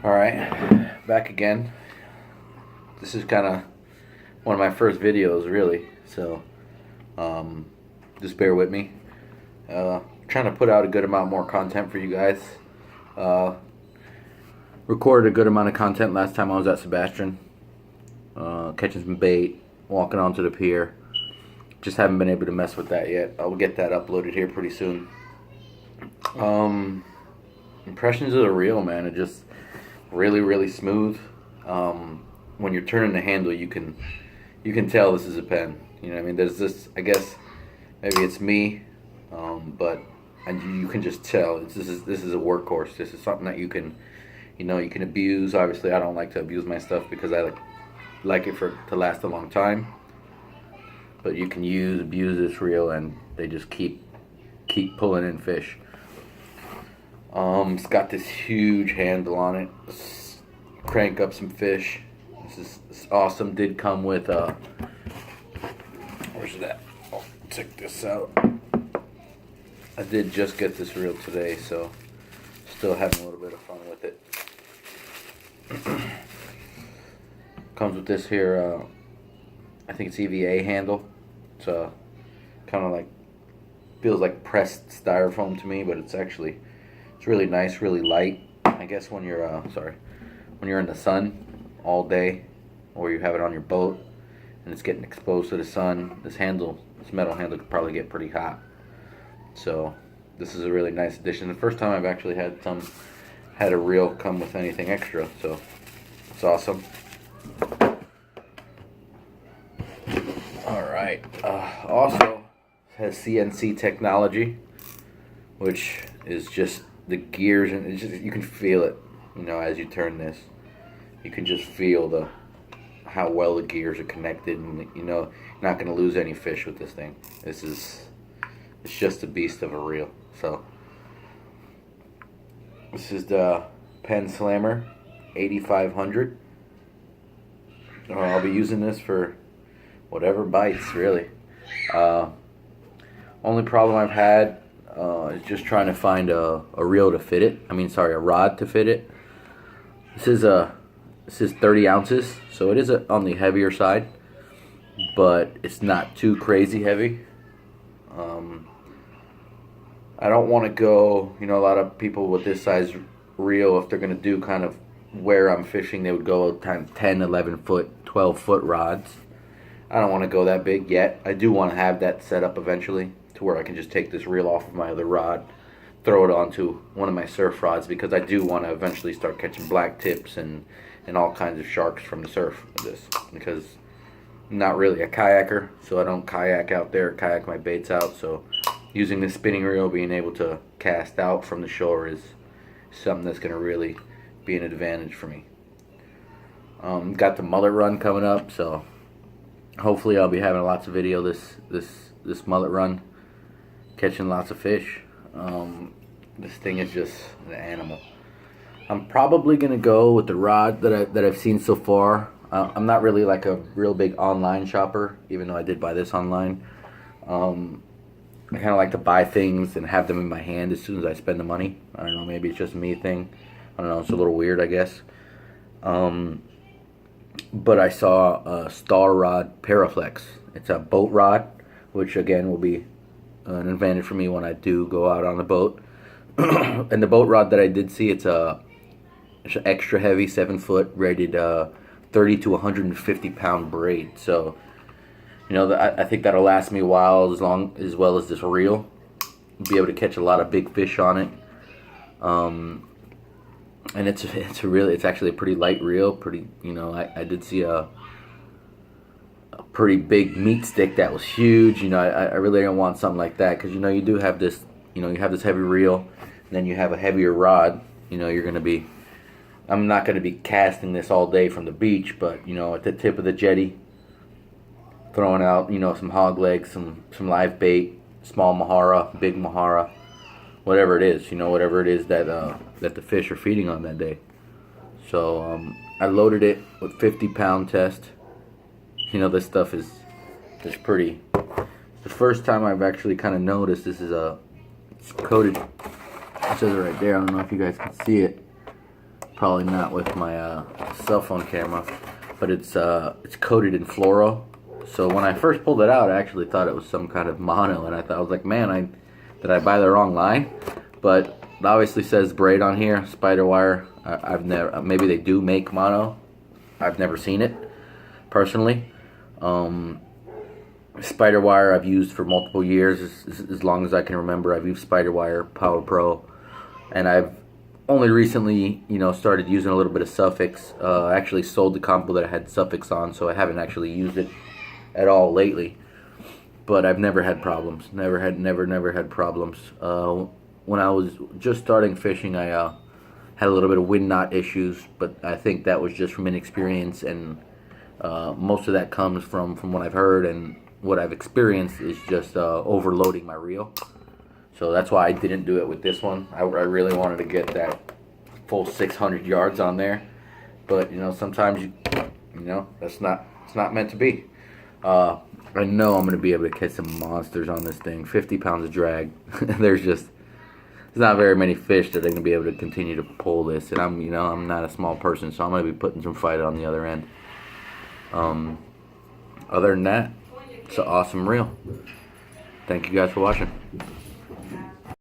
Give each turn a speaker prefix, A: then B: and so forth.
A: Alright, back again. This is kind of one of my first videos, really, so just bear with me. Trying to put out a good amount more content for you guys. Recorded a good amount of content last time I was at Sebastian. Catching some bait, walking onto the pier. Just haven't been able to mess with that yet. I'll get that uploaded here pretty soon. Impressions of the reel, man, it just really smooth. When you're turning the handle, you can tell this is a Penn. You know what I mean? There's this, I guess maybe it's me, but you can just tell this is a workhorse. This is something that you can abuse. Obviously, I don't like to abuse my stuff because I like it to last a long time. But you can abuse this reel, and they just keep pulling in fish. It's got this huge handle on it. Crank up some fish. This is awesome. Did come with where's that? Oh, check this out. I did just get this reel today, so still having a little bit of fun with it. Comes with this here, I think it's EVA handle. It's kind of like, feels like pressed styrofoam to me, but it's really nice, really light. I guess when you're when you're in the sun all day, or you have it on your boat and it's getting exposed to the sun, this metal handle could probably get pretty hot. So this is a really nice addition. The first time I've actually had a reel come with anything extra, so it's awesome. Alright, also has CNC technology, which is just the gears, and it's just, you can feel it, as you turn this. You can just feel how well the gears are connected, and you're not going to lose any fish with this thing. It's just a beast of a reel. So this is the Penn Slammer 8500. I'll be using this for whatever bites, really. Only problem I've had is just trying to find a reel to fit it. A rod to fit it. This is 30 ounces, so it is on the heavier side, but it's not too crazy heavy. I don't want to go, a lot of people with this size reel, if they're going to do kind of where I'm fishing, they would go 10, 11 foot, 12 foot rods. I don't want to go that big yet. I do want to have that set up eventually to where I can just take this reel off of my other rod, throw it onto one of my surf rods, because I do want to eventually start catching black tips and all kinds of sharks from the surf with this, because I'm not really a kayaker, so I don't kayak out there, kayak my baits out. So using this spinning reel, being able to cast out from the shore is something that's going to really be an advantage for me. Got the mullet run coming up, so hopefully I'll be having lots of video this mullet run, catching lots of fish. This thing is just an animal. I'm probably gonna go with the rod that I've seen so far. I'm not really like a real big online shopper, even though I did buy this online. I kind of like to buy things and have them in my hand as soon as I spend the money. I don't know, maybe it's just a me thing. I don't know, it's a little weird, I guess. But I saw a Star Rod Paraflex. It's a boat rod, which again will be an advantage for me when I do go out on the boat. And the boat rod that I did see, it's an extra heavy 7 foot, rated 30 to 150 pound braid. So I think that'll last me a while, as well as this reel. Be able to catch a lot of big fish on it. And it's actually a pretty light reel. I did see a pretty big meat stick that was huge. I really don't want something like that, because you do have this, you have this heavy reel, and then you have a heavier rod. I'm not going to be casting this all day from the beach, but at the tip of the jetty, throwing out some hog legs, some live bait, small mahara, big mahara, whatever it is, whatever it is that the fish are feeding on that day. So I loaded it with 50-pound test. This stuff is pretty. The first time I've actually kind of noticed this is it's coated. It says it right there. I don't know if you guys can see it. Probably not with my cell phone camera, but it's coated in fluoro. So when I first pulled it out, I actually thought it was some kind of mono, and I was like, man, did I buy the wrong line? But it obviously says braid on here, spider wire. I've never, maybe they do make mono. I've never seen it personally. Spider wire I've used for multiple years, as long as I can remember. I've used spider wire, Power Pro, and I've only recently, started using a little bit of Suffix. I actually sold the combo that I had Suffix on, so I haven't actually used it at all lately. But I've never had problems. Never had problems. When I was just starting fishing, I had a little bit of wind knot issues, but I think that was just from inexperience, and most of that comes from what I've heard, and what I've experienced is just overloading my reel. So that's why I didn't do it with this one. I really wanted to get that full 600 yards on there, but sometimes it's not meant to be. I know I'm gonna be able to catch some monsters on this thing. 50 pounds of drag. There's not very many fish that are gonna be able to continue to pull this, and I'm not a small person, so I'm gonna be putting some fight on the other end. Other than that, it's an awesome reel. Thank you guys for watching.